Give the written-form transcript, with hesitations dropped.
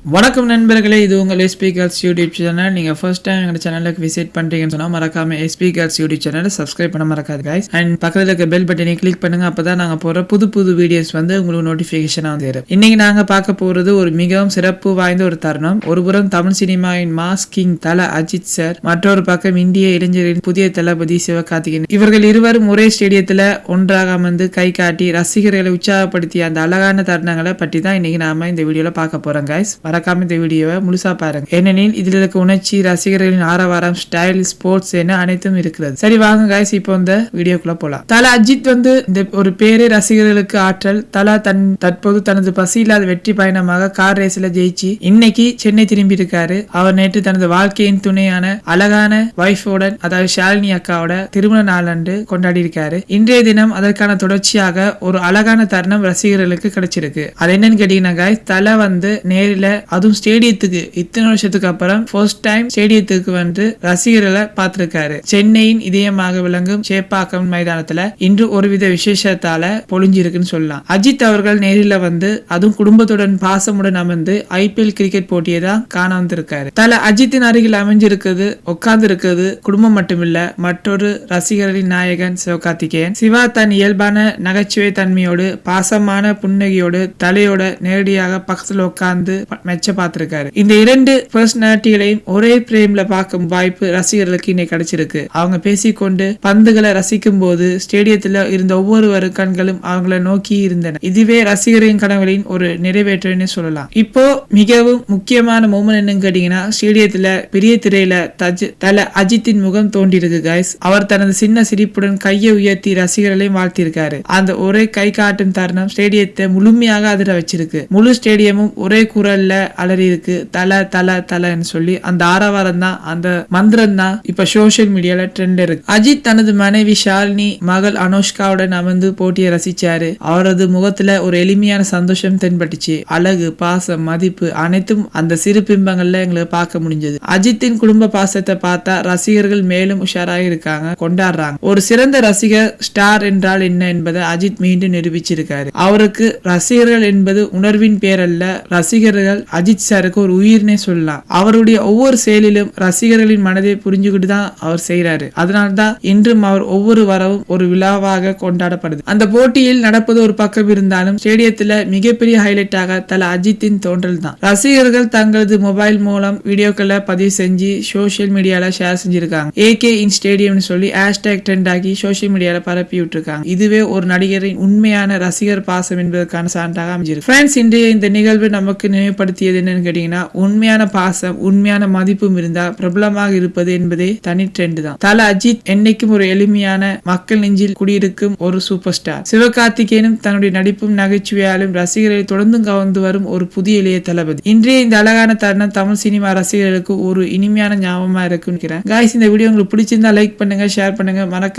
வணக்கம் நண்பர்களே, இது உங்கள் எஸ்பி கேர்ள்ஸ் யூடியூப் சேனல். நீங்கள் ஃபர்ஸ்ட் டைம் எங்கள் சேனலுக்கு விசிட் பண்ணுறீங்கன்னு சொன்னால் மறக்காம எஸ்பி கேர்ள்ஸ் யூடியூப் சேனலை சப்ஸ்கிரைப் பண்ண மறக்காது கைஸ். அண்ட் பக்கத்தில் இருக்க பெல் பட்டனை கிளிக் பண்ணுங்க. அப்போ தான் நாங்கள் போகிற புது வீடியோஸ் உங்களுக்கு நோட்டிஃபிகேஷனாக வந்து வரும். இன்னைக்கு நாங்கள் பார்க்க போகிறது ஒரு மிகவும் சிறப்பு வாய்ந்த ஒரு தருணம். ஒரு புறம் தமிழ் சினிமாவின் mass king Thala Ajith sir, மற்றொரு பக்கம் இந்திய இளைஞரின் புதிய தளபதி சிவகார்த்திகேயன். இவர்கள் இருவரும் ஒரே ஸ்டேடியத்தில் ஒன்றாக அமர்ந்து கை காட்டி ரசிகர்களை உற்சாகப்படுத்திய அந்த அழகான தருணங்களை பற்றி தான் இன்னைக்கு நாம இந்த வீடியோவில் பார்க்க போகிறோம் கைஸ். மறக்காம இந்த வீடியோவை முழுசா பாருங்க. ஏனெனில் இதில் இருக்க உணர்ச்சி, ரசிகர்களின் ஆரவாரம், ஸ்டைல், ஸ்போர்ட்ஸ் என அனைத்தும் இருக்கிறது. சரி வாங்க கைஸ், இப்போ இந்த வீடியோக்குள்ள போலாம். தல அஜித் இந்த ஒரு பேரே ரசிகர்களுக்கு ஆற்றல். தலா தற்போது தனது பசியில்லாத வெற்றி பயணமாக கார் ரேஸ்ல ஜெயிச்சு இன்னைக்கு சென்னை திரும்பி இருக்காரு. அவர் நேற்று தனது வாழ்க்கையின் துணையான அழகான வைஃபோட, அதாவது ஷாலினி அக்காவோட திருமண நாளன்று கொண்டாடி இருக்காரு. இன்றைய தினம் அதற்கான தொடர்ச்சியாக ஒரு அழகான தருணம் ரசிகர்களுக்கு கிடைச்சிருக்கு. அது என்னன்னு கேட்டீங்கன்னா கைஸ், தல நேரில அதுவும் ஸ்டேடியத்துக்கு இத்தனை வருஷத்துக்கு அப்புறம் ஃபர்ஸ்ட் டைம் ஸ்டேடியத்துக்கு ரசிகர்களை பார்த்திருக்காரு. சென்னையின் இதயமாக விளங்கும் சேப்பாக்கம் மைதானத்துல இன்று ஒருவித விசேஷத்தால பொழிஞ்சிருக்குன்னு சொல்லலாம். அஜித் அவர்கள் நேரில் அதுவும் குடும்பத்துடன் பாசமுடன் அமர்ந்து IPL கிரிக்கெட் போட்டியை தான் காண வந்திருக்காரு. தல அஜித்தின் அருகில் அமைஞ்சிருக்குது, உட்கார்ந்து இருக்குது குடும்பம் மட்டுமில்ல, மற்றொரு ரசிகர்களின் நாயகன் சிவகார்த்திகேயன். சிவா தன் இயல்பான நகைச்சுவை தன்மையோடு, பாசமான புன்னகையோடு, தலையோட நேரடியாக பக்கத்துல உட்கார்ந்து மெச்ச பார்த்திருக்காரு. இந்த இரண்டு பர்சனாலிட்டிகளையும் ஒரே பிரேம்ல பார்க்கும் வாய்ப்பு ரசிகர்களுக்கு இன்னைக்கு கிடைச்சிருக்கு. அவங்க பேசிக்கொண்டு பந்துகளை ரசிக்கும் போது ஸ்டேடியத்துல இருந்த ஒவ்வொரு கண்களும் அவங்கள நோக்கி இருந்தன. இதுவே ரசிகரின் கனவுகளின் ஒரு நிறைவேற்றன்னு சொல்லலாம். இப்போ மிகவும் முக்கியமான மொமெண்ட் என்னன்னு கேட்டீங்கன்னா, ஸ்டேடியத்துல பெரிய திரையில தல அஜித்தின் முகம் தோன்றிருக்கு கைஸ். அவர் தனது சின்ன சிரிப்புடன் கையை உயர்த்தி ரசிகர்களையும் வாழ்த்திருக்காரு. அந்த ஒரே கை காட்டும் தருணம் ஸ்டேடியத்தை முழுமையாக அதிர வச்சிருக்கு. முழு ஸ்டேடியமும் ஒரே குரல்ல அலறி இருக்கு. தல தல தலன்னு சொல்லி அந்த ஆரவாரம் தான், அந்த மந்திரம் தான் இப்ப சோசியல் மீடியால ட்ரெண்ட் இருக்கு. அஜித் தனது மனைவி ஷாலினி, மகள் அனுஷ்காவுடன் அமர்ந்து போட்டியை ரசிச்சாரு. அவரது முகத்துல ஒரு எளிமையான சந்தோஷம் தென்பட்டுச்சு. அழகு, பாசம், மதிப்பு அனைத்தும் அந்த சிறு பிம்பங்கள்ல எங்களுக்கு பார்க்க முடிஞ்சது. அஜித்தின் குடும்ப பாசத்தை பார்த்தா ரசிகர்கள் மேலும் உஷாராக இருக்காங்க, கொண்டாடுறாங்க. ஒரு சிறந்த ரசிகர் ஸ்டார் என்றால் என்ன என்பதை அஜித் மீண்டும் நிரூபிச்சிருக்காரு. அவருக்கு ரசிகர்கள் என்பது உணர்வின் பேர் அல்ல, ரசிகர்கள் அஜித் சாருக்கு ஒரு உயிர்னே சொல்லலாம். அவருடைய ஒவ்வொரு செயலிலும் ரசிகர்களின் மனதை புரிஞ்சுக்கிட்டு தான் அவர் செய்யறாரு. அதனால்தான் இன்றும் அவர் ஒவ்வொரு வரவும் ஒரு விழாவாக கொண்டாடப்படுது. அந்த போட்டியில் நடப்பது ஒரு பக்கம் இருந்தாலும் ஸ்டேடியத்துல மிகப்பெரிய ஹைலைட்டாக தல அஜித்தின் தோன்றல் தான். ரசிகர்கள் தங்களது மொபைல் மூலம் வீடியோக்களை பதிவு செஞ்சு சோசியல் மீடியால ஷேர் செஞ்சிருக்காங்க. AK இன் ஸ்டேடியம் சொல்லி ஹேஷ்டேக் ட்ரெண்ட் ஆகி சோசியல் மீடியால பரப்பி விட்டுருக்காங்க. இதுவே ஒரு நடிகரின் உண்மையான ரசிகர் பாசம் என்பதற்கான சான்றாக அமைஞ்சிருக்கு. ஃப்ரெண்ட்ஸ், இன்றைய இந்த நிகழ்வு நமக்கு நினைவுபடுத்தியது என்னன்னு கேட்டீங்கன்னா, உண்மையான பாசம், உண்மையான மதிப்பும் இருந்தா பிரபலமாக இருப்பது என்பதே தனி ட்ரெண்ட் தான். தல அஜித் என்னைக்கும் ஒரு எளிமையான மக்கள் நெஞ்சில் குடியிருக்கும் ஒரு சூப்பர் ஸ்டார். சிவகார்த்திகேயனும் தன்னுடைய நடிப்பும் நகைச்சுவையாலும் ரசிகர்களை தொடர்ந்து கவர்ந்து வரும் ஒரு புதிய இளைய தளபதி. இன்றைய இந்த அழகான தருணம் தமிழ் சினிமா ரசிகர்களுக்கு ஒரு இனிமையான ஞாபகமா இருக்குன்னு. இந்த வீடியோ உங்களுக்கு பிடிச்சிருந்தா லைக் பண்ணுங்க, ஷேர் பண்ணுங்க, மறக்காம